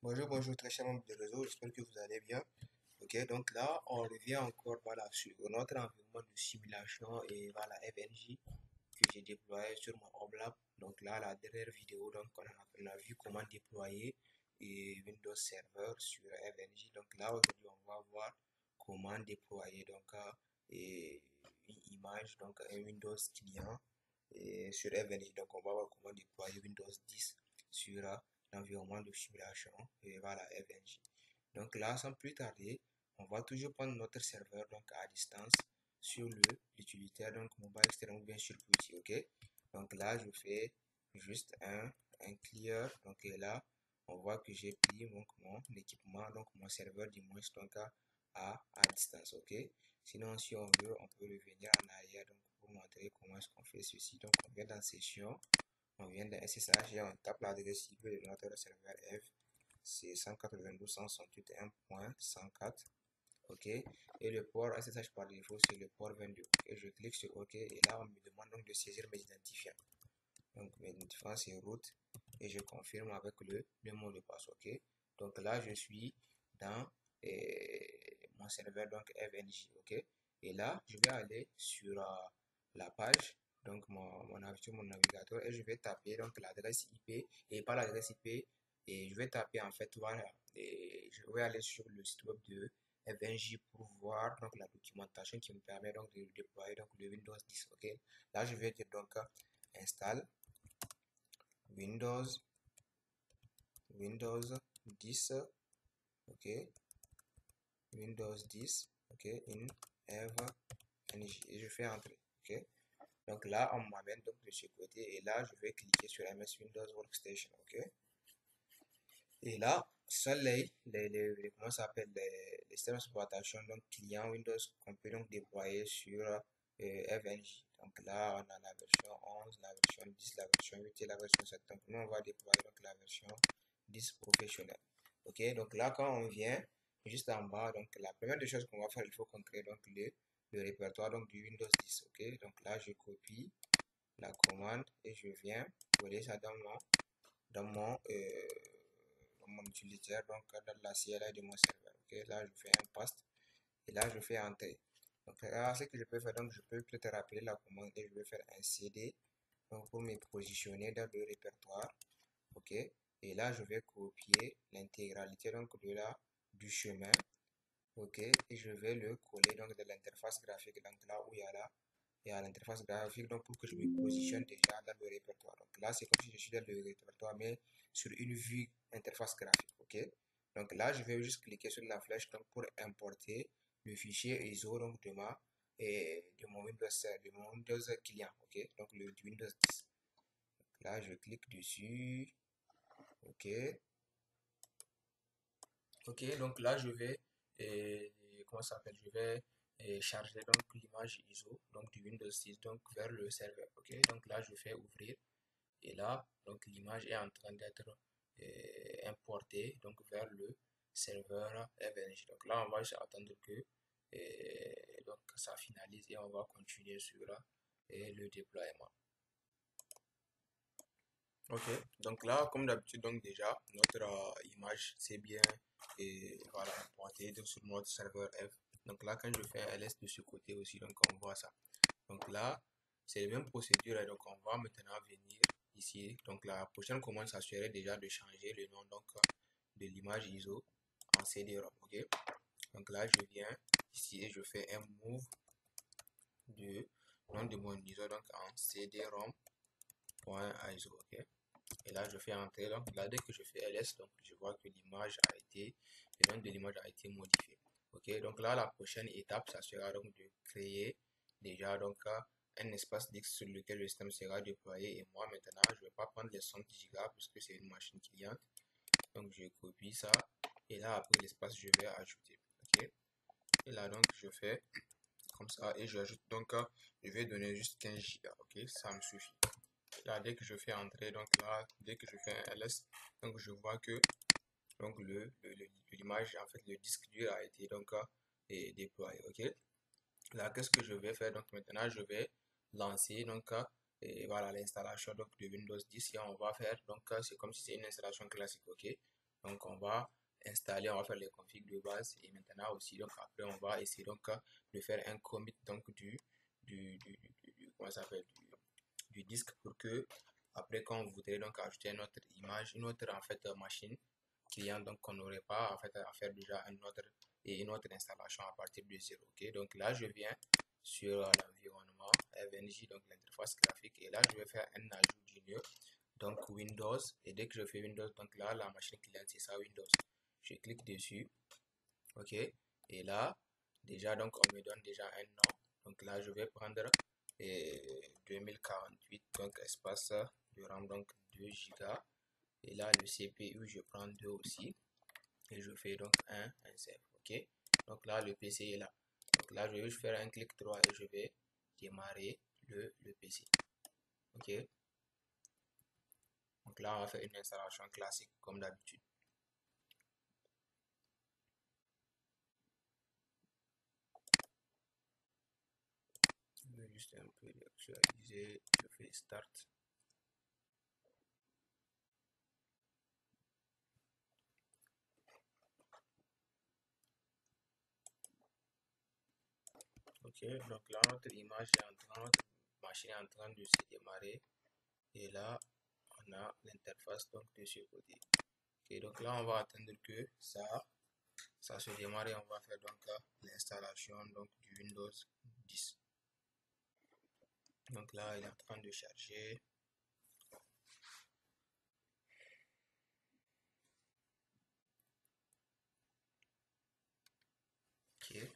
Bonjour très chers membres du réseau, j'espère que vous allez bien. Ok, donc là, on revient encore voilà, sur notre environnement de simulation et voilà, FNJ que j'ai déployé sur mon Oblab. Donc là, la dernière vidéo, donc on a vu comment déployer Windows Server sur FNJ. Donc là, aujourd'hui, on va voir comment déployer donc, une image, donc un Windows client sur FNJ. Donc on va voir comment déployer Windows 10 sur l'environnement de simulation et voilà FNJ. Donc là, sans plus tarder, on va toujours prendre notre serveur donc à distance sur l'utilitaire donc mobile external bien sûr petit, ok. Donc là, je fais juste un clear. Donc et là, on voit que j'ai pris donc mon équipement, donc mon serveur du moins donc à distance, ok. Sinon, si on veut, on peut revenir en arrière donc pour montrer comment est-ce qu'on fait ceci. Donc on vient dans session, on vient dans SSH et on tape l'adresse IP de notre serveur F, c'est 192.168.1.104, ok, et le port SSH par défaut c'est le port 22, et je clique sur OK et là on me demande donc de saisir mes identifiants. Donc mes identifiants c'est root et je confirme avec le mot de passe, ok. Donc là je suis dans mon serveur donc FNJ, ok, et là je vais aller sur la page donc sur mon navigateur et je vais taper donc l'adresse IP et pas l'adresse IP, et je vais taper en fait voilà, et je vais aller sur le site web de FNJ pour voir donc la documentation qui me permet donc de déployer donc le Windows 10, ok. Là je vais dire donc install Windows 10, ok, Windows 10, ok, in FNJ et je fais entrer, ok. Donc là on m'amène donc de ce côté et là je vais cliquer sur MS Windows Workstation, ok. Et là ce sont comment ça s'appelle les systèmes d'exploitation donc client Windows qu'on peut donc déployer sur FNJ. Donc là on a la version 11, la version 10, la version 8 et la version 7. Donc nous on va déployer donc la version 10 professionnel, ok. Donc là quand on vient juste en bas, donc la première des choses qu'on va faire, il faut qu'on crée donc le répertoire donc du Windows 10, ok. Donc là je copie la commande et je viens coller ça dans mon utilitaire, donc dans la CLI de mon serveur, ok. Là je fais un paste et là je fais entrer. Donc là ce que je peux faire, donc je peux peut-être rappeler la commande et je vais faire un CD donc pour me positionner dans le répertoire, ok. Et là je vais copier l'intégralité donc du chemin, ok, et je vais le coller donc de l'interface graphique, donc là où il y a l'interface graphique, donc pour que je me positionne déjà dans le répertoire. Donc là c'est comme si je suis dans le répertoire mais sur une vue interface graphique, ok. Donc là je vais juste cliquer sur la flèche donc pour importer le fichier ISO donc de mon Windows client, ok, donc du Windows 10. Là je clique dessus, ok, ok. Donc là je vais comment ça s'appelle, je vais charger donc l'image ISO donc du Windows 10 donc vers le serveur, ok. Donc là je fais ouvrir et là donc l'image est en train d'être importée donc vers le serveur FNJ. Donc là on va juste attendre que donc ça finalise et on va continuer sur le déploiement. Ok, donc là, comme d'habitude, donc déjà, notre image, c'est bien et voilà, importé donc sur notre serveur F. Donc là, quand je fais un ls de ce côté aussi, donc on voit ça. Donc là, c'est la même procédure, et donc on va maintenant venir ici. Donc la prochaine commande, ça serait déjà de changer le nom donc de l'image ISO en CD-ROM, ok. Donc là, je viens ici et je fais un move de nom de mon ISO donc en CD-ROM.ISO, ok. Et là je fais entrer, donc là dès que je fais ls, donc je vois que l'image a été, le nom de l'image a été modifié, ok. Donc là la prochaine étape, ça sera donc de créer déjà donc un espace disque sur lequel le système sera déployé, et moi maintenant je ne vais pas prendre les 100 Go puisque c'est une machine cliente, donc je copie ça et là après l'espace je vais ajouter, ok. Et là donc je fais comme ça et j'ajoute donc je vais donner juste 15 Go, ok, ça me suffit. Là dès que je fais entrer, donc là dès que je fais un ls, donc je vois que donc l'image, en fait le disque dur a été donc déployé, ok. Là qu'est-ce que je vais faire, donc maintenant je vais lancer donc et voilà l'installation donc de Windows 10 et on va faire donc c'est comme si c'est une installation classique, ok. Donc on va installer, on va faire les configs de base et maintenant aussi donc après on va essayer donc de faire un commit donc comment ça s'appelle du disque pour que après quand vous voudrez donc ajouter une autre image, une autre en fait machine client donc qu'on n'aurait pas en fait à faire déjà une autre installation à partir de zéro. Ok, donc là je viens sur l'environnement FNJ, donc l'interface graphique, et là je vais faire un ajout junior donc Windows, et dès que je fais Windows, donc là la machine cliente c'est ça Windows, je clique dessus. Ok, et là déjà donc on me donne déjà un nom, donc là je vais prendre 2048 donc espace de RAM donc 2 Go, et là le CPU je prends 2 aussi et je fais donc un save. Ok, donc là le PC est là, donc là je vais faire un clic droit et je vais démarrer le PC. Ok, donc là on va faire une installation classique comme d'habitude. Je vais juste un peu actualiser, je fais start. Ok, donc là notre image est en train, notre machine est en train de se démarrer, et là on a l'interface donc de ce côté. Ok, donc là on va attendre que ça se démarre et on va faire donc l'installation donc du Windows 10. Donc là il est en train de charger. Ok,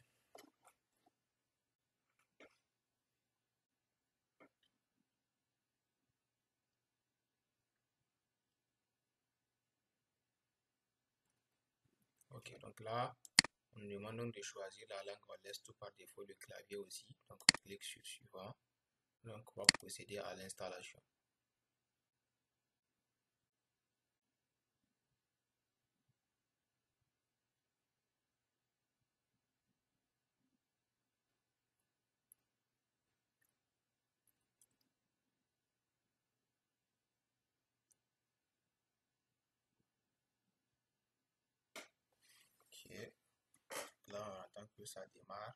ok, donc là on nous demande donc de choisir la langue, on laisse tout par défaut le clavier aussi, donc on clique sur suivant, donc on va procéder à l'installation. Ok, là on attend que ça démarre.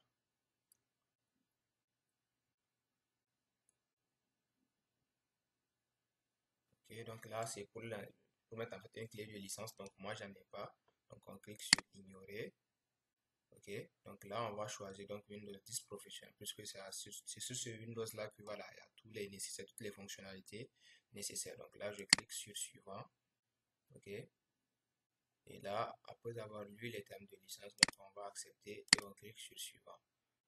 Ok, donc là c'est pour mettre en fait une clé de licence, donc moi j'en ai pas, donc on clique sur ignorer. Ok, donc là on va choisir donc Windows 10 Professional, puisque c'est sur ce Windows là que voilà, il y a tous les nécessaires, toutes les fonctionnalités nécessaires. Donc là je clique sur suivant. Ok, et là après avoir lu les termes de licence, donc on va accepter et on clique sur suivant.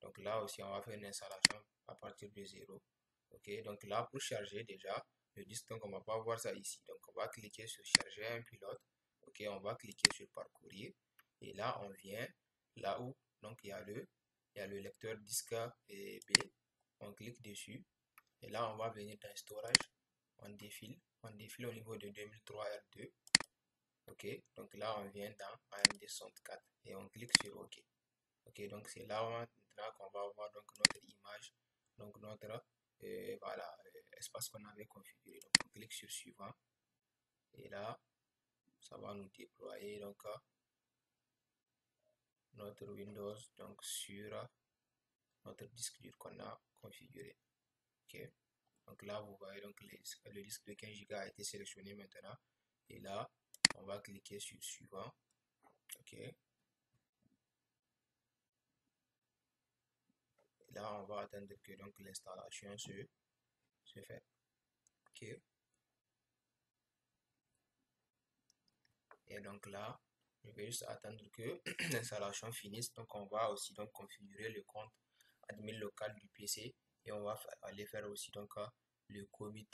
Donc là aussi on va faire une installation à partir de zéro. Ok, donc là pour charger déjà le disque, donc on va pas voir ça ici, donc on va cliquer sur charger un pilote. Ok, on va cliquer sur parcourir, et là on vient là où donc il y a le lecteur disque et B, on clique dessus, et là on va venir dans storage, on défile au niveau de 2003 R2. Ok, donc là on vient dans AMD 64 et on clique sur OK. Ok, donc c'est là maintenant qu'on va avoir donc notre image, donc notre voilà, espace qu'on avait configuré. Donc on clique sur suivant, et là ça va nous déployer donc notre Windows donc sur notre disque dur qu'on a configuré. Ok, donc là vous voyez donc le disque de 15 Go a été sélectionné maintenant, et là on va cliquer sur suivant. Ok, et là on va attendre que donc l'installation se fait. Ok, et donc là je vais juste attendre que l'installation finisse. Donc on va aussi donc configurer le compte admin local du PC, et on va aller faire aussi donc le commit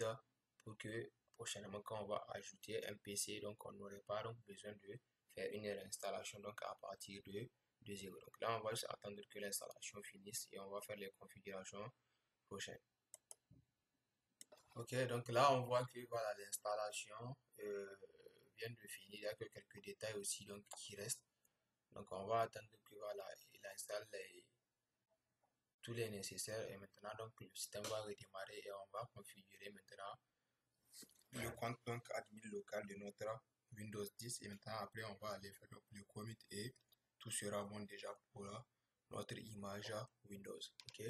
pour que prochainement quand on va ajouter un PC, donc on n'aurait pas donc besoin de faire une réinstallation donc à partir de zéro. Donc là on va juste attendre que l'installation finisse et on va faire les configurations prochaines. Ok, donc là on voit que voilà, l'installation vient de finir. Il y a que quelques détails aussi donc qui restent. Donc on va attendre que voilà, il installe tous les nécessaires, et maintenant donc le système va redémarrer et on va configurer maintenant le compte donc admin local de notre Windows 10 et maintenant après on va aller faire donc le commit et tout sera bon déjà pour notre image Windows. Ok,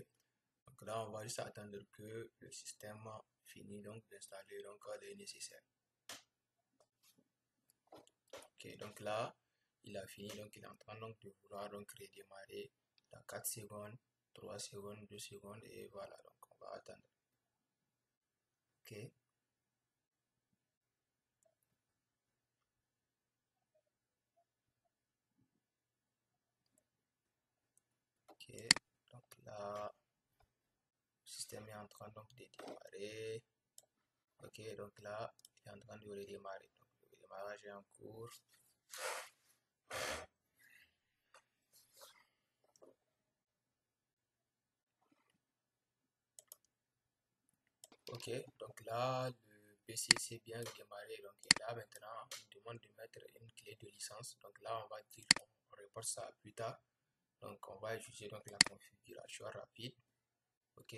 donc là on va juste attendre que le système finisse donc d'installer donc les nécessaires. Ok, donc là il a fini, donc il est en train donc de vouloir donc redémarrer dans 4 secondes, 3 secondes, 2 secondes et voilà, donc on va attendre. Ok. Ok, donc là, le système est en train donc de démarrer. Ok, donc là, il est en train de redémarrer. Donc le démarrage est en cours. Ok, donc là, le PC s'est bien démarré. Donc et là, maintenant, on demande de mettre une clé de licence. Donc là, on va dire, on reporte ça plus tard. Donc on va utiliser donc la configuration rapide. Ok,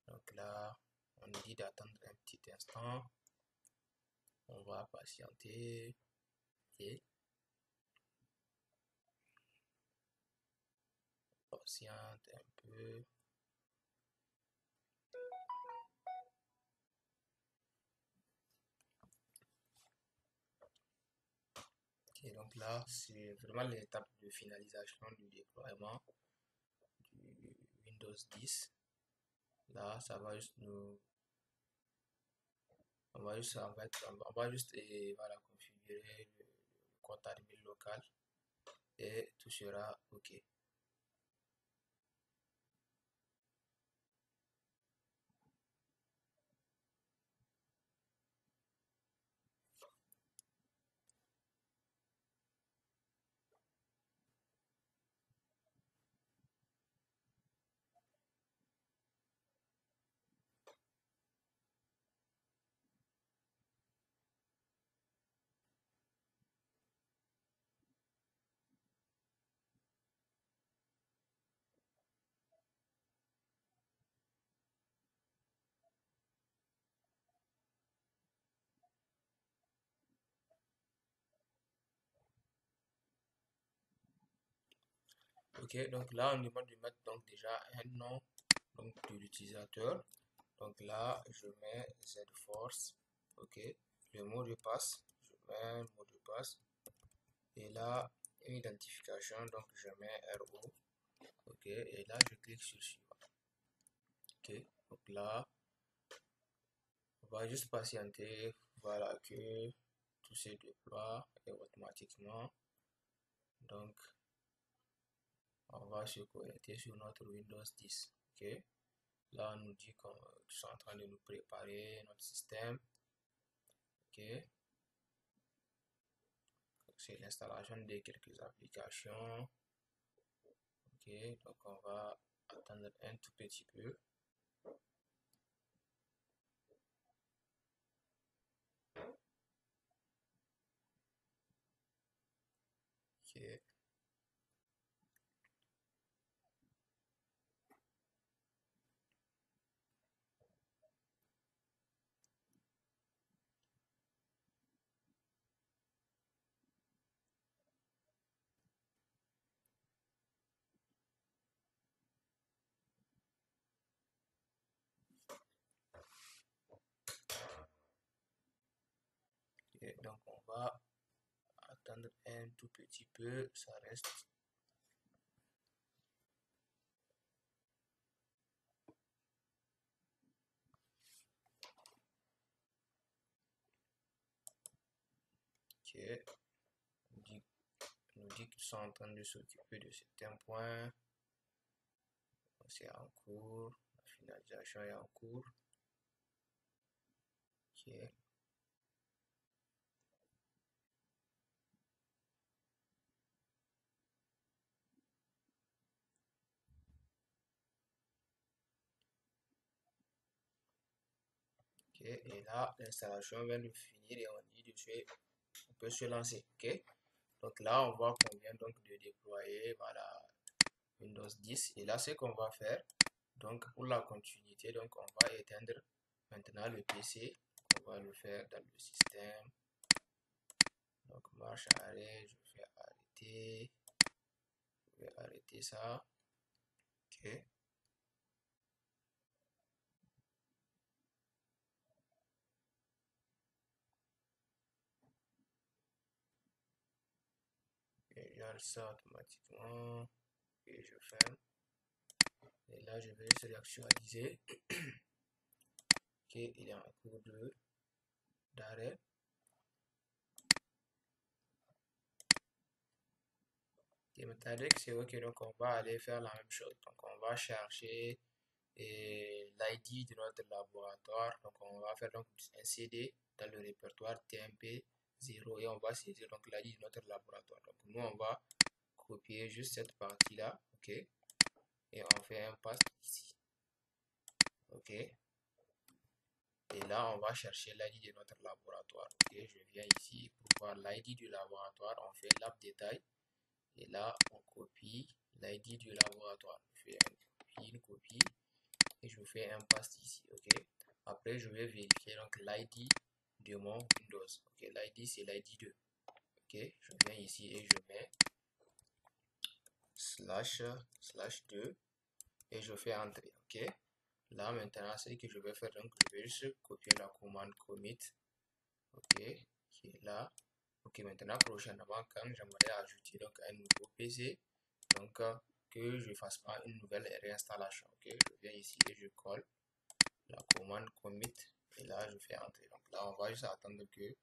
donc là, on nous dit d'attendre un petit instant. On va patienter. Ok. Patiente un peu. Ok, donc là, c'est vraiment l'étape de finalisation du déploiement du Windows 10. Là, ça va juste nous, on va juste voilà, configurer le compte admin local et tout sera OK. Ok, donc là, on demande de mettre donc déjà un nom donc, de l'utilisateur. Donc là, je mets ZForce. Ok, le mot de passe, je mets un mot de passe. Et là, une identification, donc je mets RO. Ok, et là, je clique sur suivant. Ok, donc là, on va juste patienter, voilà, que tout se déploie automatiquement. Donc, on va se connecter sur notre Windows 10. Ok, là, on nous dit qu'on est en train de nous préparer notre système. Ok, c'est l'installation de quelques applications. Ok, donc on va attendre un tout petit peu. Ok. Et donc on va attendre un tout petit peu, ça reste. Ok, nous dit qu'ils sont en train de s'occuper de certains points. C'est en cours, la finalisation est en cours. Ok. Ok, et là, l'installation vient de finir et on dit on peut se lancer. Ok, donc là, on voit qu'on vient donc de déployer voilà, Windows 10. Et là, ce qu'on va faire, donc pour la continuité, donc on va éteindre maintenant le PC. On va le faire dans le système. Donc marche arrêt, je fais arrêter. Je vais arrêter ça. Ok. Et je lance ça automatiquement. Et je ferme. Et là, je vais juste actualiser. Ok, il est en cours d'arrêt. Et maintenant, dès que c'est OK, donc on va aller faire la même chose. Donc, on va chercher l'ID de notre laboratoire. Donc, on va faire donc un CD dans le répertoire TMP 0 et on va saisir donc l'ID de notre laboratoire. Donc, nous, on va copier juste cette partie-là. OK. Et on fait un paste ici. OK. Et là, on va chercher l'ID de notre laboratoire. OK. Je viens ici pour voir l'ID du laboratoire. On fait lab détail. Et là, on copie l'ID du laboratoire. Je fais une copie et je fais un paste ici. OK. Après, je vais vérifier donc l'ID de mon Windows. OK. L'ID, c'est l'ID 2. OK. Je viens ici et je mets //2 et je fais entrer. OK. Là, maintenant, ce que je vais faire, donc, je vais juste copier la commande commit. OK. Qui est là. Ok, maintenant, prochainement, quand j'aimerais ajouter donc un nouveau PC, donc que je ne fasse pas une nouvelle réinstallation. Ok, je viens ici et je colle la commande commit et là, je fais entrer. Donc là, on va juste attendre que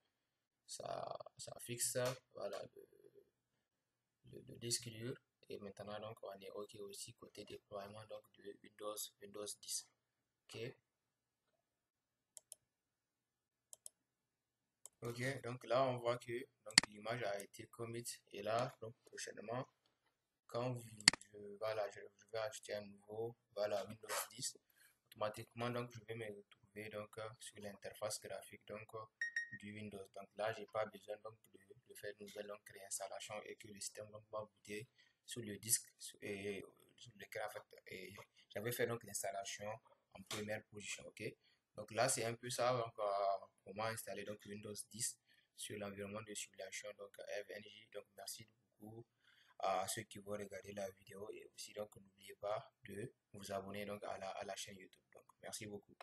ça fixe voilà, le disque dur. Et maintenant, donc, on est OK aussi côté déploiement donc, de Windows 10. OK. Ok, donc là on voit que l'image a été commit et là donc prochainement quand je vais ajouter un nouveau Windows 10 automatiquement donc je vais me retrouver donc sur l'interface graphique donc du Windows. Donc là j'ai pas besoin donc de faire une nouvelle donc réinstallation et que le système donc va booter sur le disque et sur lequel en fait j'avais fait donc l'installation en première position. Ok, donc là c'est un peu ça donc comment installer donc Windows 10 sur l'environnement de simulation donc FNJ. Donc merci beaucoup à ceux qui vont regarder la vidéo et aussi donc n'oubliez pas de vous abonner donc à la chaîne YouTube. Donc merci beaucoup.